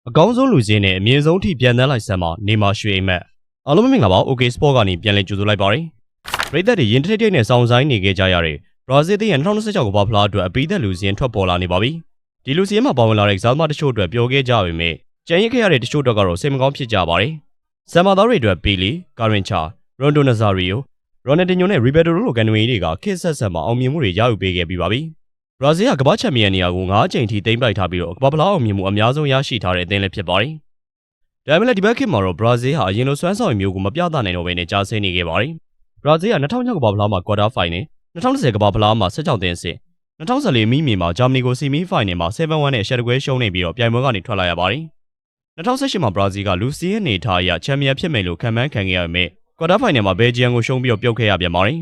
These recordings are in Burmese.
အကောင်းဆုံးလူချင်းနဲ့အမြင့်ဆုံးထိပြန်တန်းလိုက်စမ်းမှာနေမှာရွှေအိမ်မက်အားလုံးမင်္ဂလာပါ OK Sport ကနေပြန်လည်ကြိုဆိုလိုက်ပါရစေပရိသတ်တွေရင်ထိတ်ထိတ်နဲ့စောင့်ဆိုင်နေခဲ့ကြရတဲ့ဘရာဇီးသင်းရဲ့2026ကမ္ဘာဖလားအတွက်အပိသက်လူချင်းထွက်ပေါ်လာနေပါပြီဒီလူချင်းမှာပါဝင်လာတဲ့ကစားသမားတချို့အတွက်ပြောခဲ့ကြပေမဲ့ကြံရစ်ခဲ့ရတဲ့တချို့အတွက်ကတော့စိတ်မကောင်းဖြစ်ကြပါတယ်ဆမ်မာသားတွေအတွက်ပီလီကာရင်ချာရွန်ဒိုနာဇာရီယိုရိုနယ်ဒင်ညိုနဲ့ရီဘယ်တိုလိုကန်နွေတွေကခေတ်ဆက်ဆက်မှာအောင်မြင်မှုတွေရယူပေးခဲ့ပြီးပါပြီဘရာဇီးကကမ္ဘာချန်ပီယံနေရာကို9ချိန်ထိသိမ်းပိုက်ထားပြီးတော့ကမ္ဘာဖလားအောင်မြင်မှုအများဆုံးရရှိထားတဲ့အသင်းလည်းဖြစ်ပါတယ်ဒါပေမဲ့ဒီဘက်ခေတ်မှာတော့ဘရာဇီးဟာအရင်လိုစွမ်းဆောင်ရည်မျိုးကိုမပြသနိုင်တော့ဘဲနဲ့ကြာဆင်းနေခဲ့ပါတယ်ဘရာဇီးက2006ကမ္ဘာဖလားမှာကွာတာဖိုင်နယ်2010ကမ္ဘာဖလားမှာ16သင်းစစ်2014မိမီမှာဂျာမနီကိုဆီမီဖိုင်နယ်မှာ7-1နဲ့ရှယ်တကွဲရှုံးနေပြီးတော့ပြိုင်ပွဲကနေထွက်လာရပါတယ်2018မှာဘရာဇီးကလူစီရဲ့နေထားအရချန်ပီယံဖြစ်မယ်လို့ခံမှန်းခံခဲ့ရပေမဲ့ကွာတာဖိုင်နယ်မှာဘယ်ဂျီယန်ကိုရှုံးပြီးတော့ပြုတ်ခဲ့ရပြန်ပါတယ်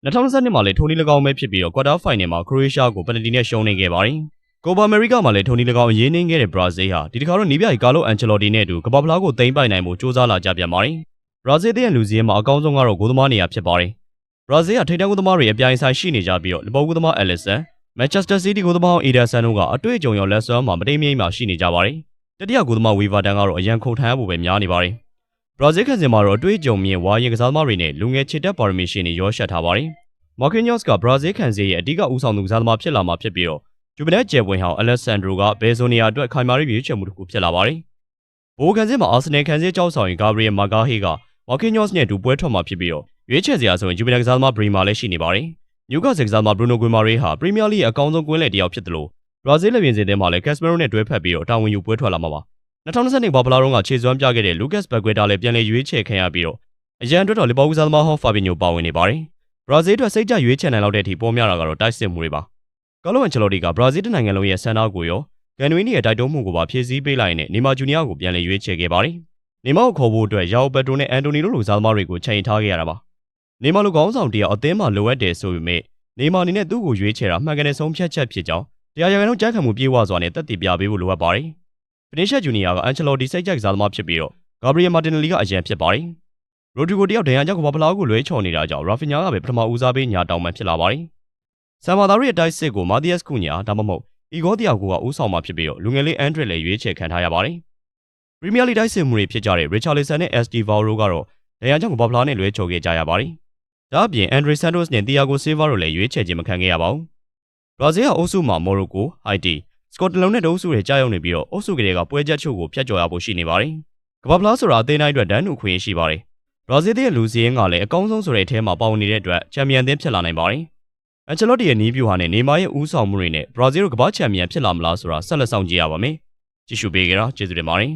2022မှာလည်းထိုနီ၎င်းပဲဖြစ်ပြီးတော့ကွာတာဖိုင်နယ်မှာခရိုအေးရှားကိုပယ်နတီနဲ့ရှုံးနေခဲ့ပါတယ်ကိုပါအမေရိကမှာလည်းထိုနီ၎င်းအရေးနှင်းခဲ့တဲ့ဘရာဇီးဟာဒီတစ်ခါတော့နီးပြိုင်ကာလိုအန်ချယ်လော်တီနဲ့အတူကမ္ဘာဖလားကိုသိမ်းပိုက်နိုင်မှုစ조사လာကြပြန်ပါတယ်ဘရာဇီးရဲ့လူစီးမှာအကောင်းဆုံးကတော့ဂိုးသမားနေရာဖြစ်ပါတယ်ဘရာဇီးကထိပ်တန်းဂိုးသမားတွေအပြိုင်ဆိုင်ရှိနေကြပြီးတော့လီဗာပူးသမားအယ်လစ်ဆန်မန်ချက်စတာစီးတီးဂိုးသမားအေဒါဆန်တို့ကအတွေ့အကြုံရောလက်စွမ်းမှာမတိမ်မြိတ်မှာရှိနေကြပါတယ်တတိယဂိုးသမားဝီဗာတန်ကတော့အရန်ခုန်ထမ်းရဖို့ပဲများနေပါတယ်ဘရာဇီးခန့်စင်မှာတော့အတွေ့အကြုံမြင့်ဝါရင်ကစားသမားတွေနဲ့လူငယ်ချစ်တက်ပါရမီရှင်တွေရောရှက်ထားပါတယ်မာကင်ညော့စ်ကဘရာဇီးခန့်စင်ရဲ့အဓိကဦးဆောင်သူကစားသမားဖြစ်လာမှာဖြစ်ပြီးတော့ဂျူဗနယ်ဂျယ်ဝင်ဟောင်းအလက်ဆန်ဒရိုကဘယ်ဇိုနီယာအတွက်ခိုင်မာရေးရွေးချယ်မှုတစ်ခုဖြစ်လာပါတယ်ဘိုးခန့်စင်မှာအာဆင်နယ်ခန့်စင်ကြောက်ဆောင်ရင်ဂါဘရီယယ်မာဂါဟေးကမာကင်ညော့စ်နဲ့အတူပွဲထွက်မှာဖြစ်ပြီးတော့ရွေးချယ်စရာဆိုရင်ဂျူဗနယ်ကစားသမားဘရီမာလည်းရှိနေပါတယ်နျူကာဆယ်ကစားသမားဘရူနိုဂွေမာရေးဟာပရီးမီးယားလိရဲ့အကောင်းဆုံးကွင်းလယ်တစ်ယောက်ဖြစ်တယ်လို့ဘရာဇီးလက်ပြင်စင်ထဲမှာလည်းကက်စမရိုနဲ့တွဲဖက်ပြီးတော့တာဝန်ယူပွဲထွက်လာမှာပါ2022ဘာဖလာရုံးကခြေစွမ်းပြခဲ့တဲ့လူကက်စ်ဘက်ကွေတာလည်းပြန်လည်ရွေးချယ်ခံရပြီးတော့အရန်အတွက်တော့လီဗာပူးကစားသမားဟောင်းဖာဘီညိုပါဝင်နေပါတယ်ဘရာဇီးအတွက်စိတ်ကြရွေးချယ်နိုင်လောက်တဲ့အထိပေါ်များတာကတော့တိုက်စစ်မှုတွေပါကာလိုအန်ချယ်လော်တီကဘရာဇီးနိုင်ငံလုံးရဲ့ဆန္ဒကိုရောကန်နွေနီရဲ့တိုက်တွန်းမှုကိုပါဖြည့်ဆည်းပေးလိုက်ရင်နေမာဂျူနီယာကိုပြန်လည်ရွေးချယ်ခဲ့ပါတယ်နေမာကိုခေါ်ဖို့အတွက်ယာအိုပက်တိုနဲ့အန်တိုနီလိုကစားသမားတွေကိုချိန်ထားခဲ့ရတာပါနေမာလိုခေါင်းဆောင်တယောက်အသင်းမှာလိုအပ်တယ်ဆိုပေမဲ့နေမာအနေနဲ့သူ့ကိုရွေးချယ်တာမှန်ကန်တဲ့ဆုံးဖြတ်ချက်ဖြစ်ကြောင်းတရားရဂိုင်လုံးကြိုက်ခံမှုပြေဝစွာနဲ့တက်တည်ပြပေးဖို့လိုအပ်ပါတယ်ဖီနီရှက်ဂျူနီယာကအန်ချယ်လော်တီစိတ်ကြိုက်ကစားသမားဖြစ်ပြီးတော့ဂါဘရီယယ်မာတင်နယ်လီကအရန်ဖြစ်ပါတယ်ရိုဒရီဂိုတယောက်ဒဏ်ရာကြောင့်ကမ္ဘာဖလားကိုလွဲချော်နေတာကြောင့်ရာဖီညာကပဲပထမဦးစားပေးညာတောင်ပန်ဖြစ်လာပါတယ်ဆမ်မာသားရဲ့တိုက်စစ်ကိုမာတီယက်စ်ကူညာဒါမှမဟုတ်အီဂေါတီယာကိုကဦးဆောင်မှာဖြစ်ပြီးတော့လူငယ်လေးအန်ဒရက်လည်းရွေးချယ်ခံထားရပါတယ်ပရီးမီးယားလိတိုက်စစ်မှုတွေဖြစ်ကြတဲ့ရစ်ချာလီဆန်နဲ့အက်စတီဗာရိုကတော့ဒဏ်ရာကြောင့်ကမ္ဘာဖလားနဲ့လွဲချော်ခဲ့ကြရပါတယ်ဒါအပြင်အန်ဒရီဆန်တိုစ်နဲ့တီယာဂိုဆေးဗာတို့လည်းရွေးချယ်ခြင်းမခံခဲ့ရပါဘူးဘရာဇီးကအုပ်စုမှာမော်ရိုကိုဟိုက်တီစကော့တလန်နဲ့တအုပ်စုတွေကြားရောက်နေပြီးတော့အုပ်စုကလေးကပွဲချက်ချို့ကိုဖျက်ကျော်ရဖို့ရှိနေပါတယ်ကမ္ဘာဖလားဆိုတာအသင်းတိုင်းအတွက်ဒန်းတူခွင့်ရှိပါတယ်ဘရာဇီးရဲ့လူစီးရင်ကလည်းအကောင်းဆုံးဆိုတဲ့အထဲမှာပါဝင်နေတဲ့အတွက်ချန်ပီယံသင်းဖြစ်လာနိုင်ပါတယ်အန်ချယ်လော့တီရဲ့နီးဗျူဟာနဲ့နေမာရဲ့ဦးဆောင်မှုတွေနဲ့ဘရာဇီးတို့ကမ္ဘာချန်ပီယံဖြစ်လာမလားဆိုတာဆက်လက်စောင့်ကြည့်ရပါမယ်ကြည့်ရှုပေးကြတာကျေးဇူးတင်ပါတယ်